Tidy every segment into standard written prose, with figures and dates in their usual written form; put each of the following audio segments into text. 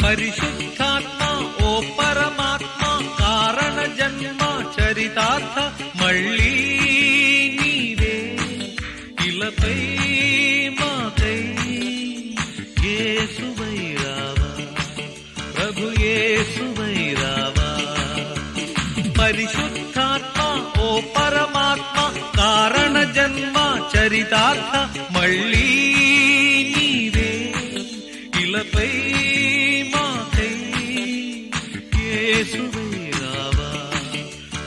పరిశుద్ధాత్మ ఓ పరమాత్మ కారణ జన్మ చరితార్థ మళ్ళీ నీవే ఇలపై మాకై యేసువై రావా ప్రభు యేసువై రావా. పరిశుద్ధాత్మ ఓ పరమాత్మ కారణ జన్మ చరితార్థ మళ్ళీ నీవే ఇలపై మాకై యేసువై రావా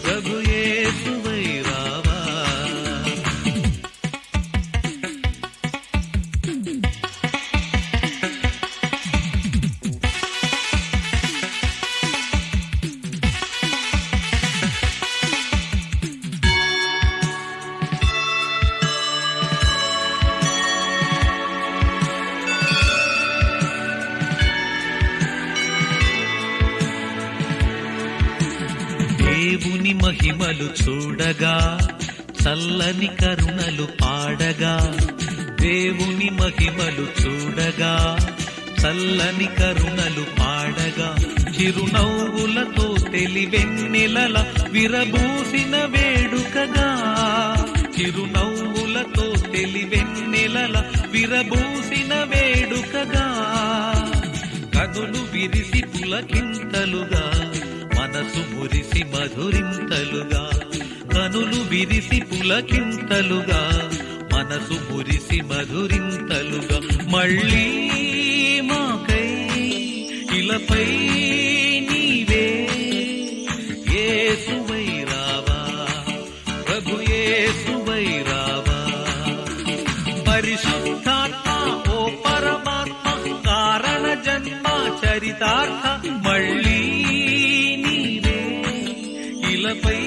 ప్రభు యేసువై రావా. దేవుని మహిమలు చూడగా చల్లని కరుణలు పాడగా, దేవుని మహిమలు చూడగా చల్లని కరుణలు పాడగా, చిరునవ్వులతో తెలివెన్నెలల విరబూసిన వేడుకగా, చిరునవ్వులతో తెలివెన్నెలల విరబూసిన వేడుకగా, కనులు విరిసి పులకింతలుగా మనసు మురిసి మధురింతలుగా, కనులు విరిసి పులకింతలుగా మనసు మురిసి మధురింతలుగా, మళ్ళీ మాకై ఇలపై నీవే యేసువై రావా ప్రభు యేసువై రావా. పరిశుద్ధాత్మ ఓ పరమాత్మ కారణ జన్మ చరితార్థ మళ్ళీ నీవే ఇలపై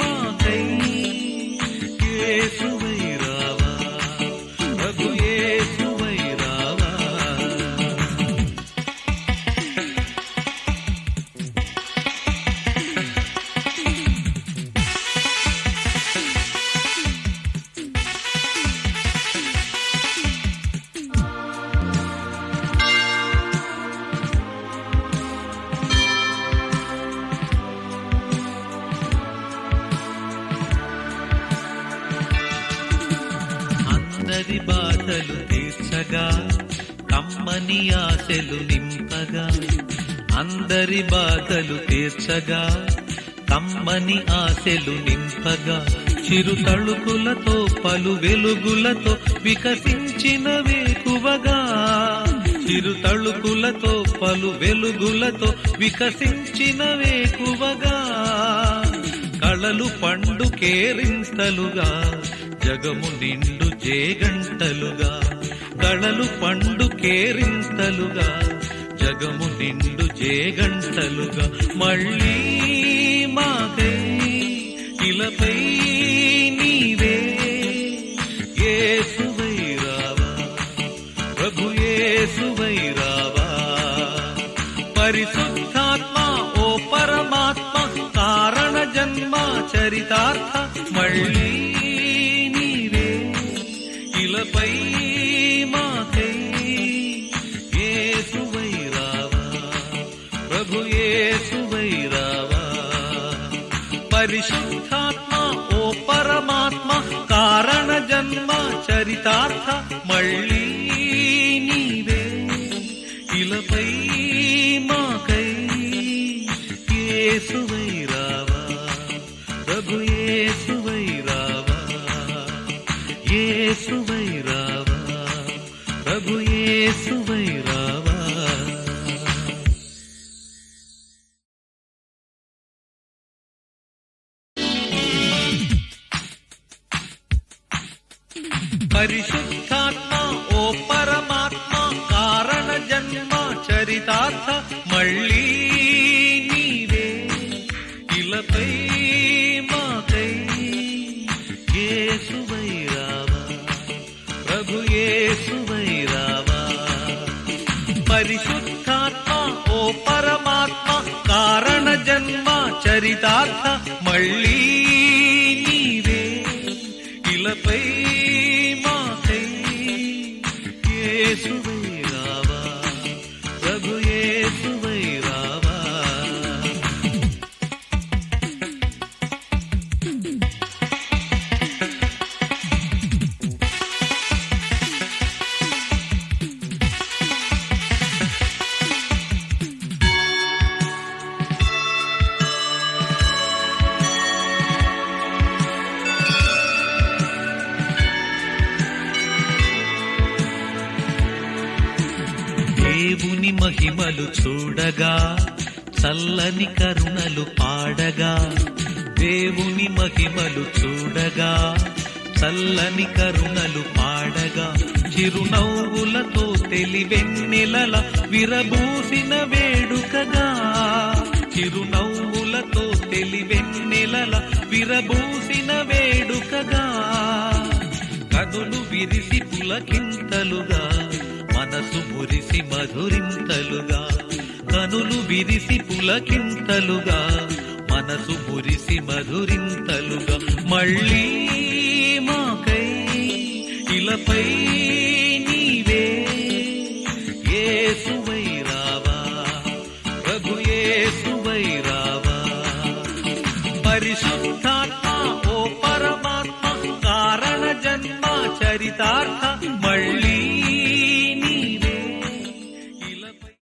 మాకై యేసువై రావా ప్రభు యేసువై రావా. అందరి బాధలు తీర్చగా కమ్మని ఆశలు నింపగా, అందరి బాధలు తీర్చగా కమ్మని ఆశలు నింపగా, చిరు తళుకులతో పలు వెలుగులతో వికసించిన వేకువగా, చిరు తళుకులతో పలు వెలుగులతో వికసించిన వేకువగా, కళలు పండు కేరింతలుగా జగము నిండు జేగంటలుగా, కళలు పండు కేరింతలుగా జగము నిండు జేగంటలుగా, మళ్ళీ మాకై ఇలపై నీవే యేసువై రావా ప్రభు యేసువై రావా. పరిశుద్ధాత్మ ఓ పరమాత్మ కారణ జన్మ చరితార్థ మళ్ళీ నీవే ఇలపై మాకై యేసువై రావా ప్రభు యేసువై రావా. పరిశుద్ధాత్మ ఓ పరమాత్మ కారణ జన్మ చరితార్థ మళ్ళీ నీవే ఇలపై మాకై యేసువై రావా ప్రభు యేసువై రావా యేసువై రావా ప్రభు యేసువై రావా. పరిశుద్ధాత్మ ఓ పరమాత్మ కారణ జన్మ చరితార్థ మళ్ళీ నీవే ఇలపై మాకై యేసువై రావా ప్రభు యేసువై రావా. పరిశుద్ధాత్మ ఓ పరమాత్మ కారణ జన్మ చరితార్థ మళ్ళీ నీవే ఇలపై మాకై యేసువై రావా ప్రభు దేవుని మహిమలు చూడగా చల్లని కరుణలు పాడగా దేవుని మహిమలు చూడగా చల్లని కరుణలు పాడగా చిరునవ్వులతో తెలివెన్నెలల విరబూసిన వేడుకగా చిరునవ్వులతో తెలివెన్నెలల విరబూసిన వేడుకగా కనులు విరిసి పులకింతలుగా మనసు మురిసి మధురింతలుగా కనులు విరిసి పులకింతలుగా మనసు మురిసి మధురింతలుగా మళ్ళీ మాకై ఇలపై నీవే యేసువై రావా ప్రభు యేసువై రావా పరిశుద్ధాత్మ ఓ పరమాత్మ కారణ జన్మ చరితార్థ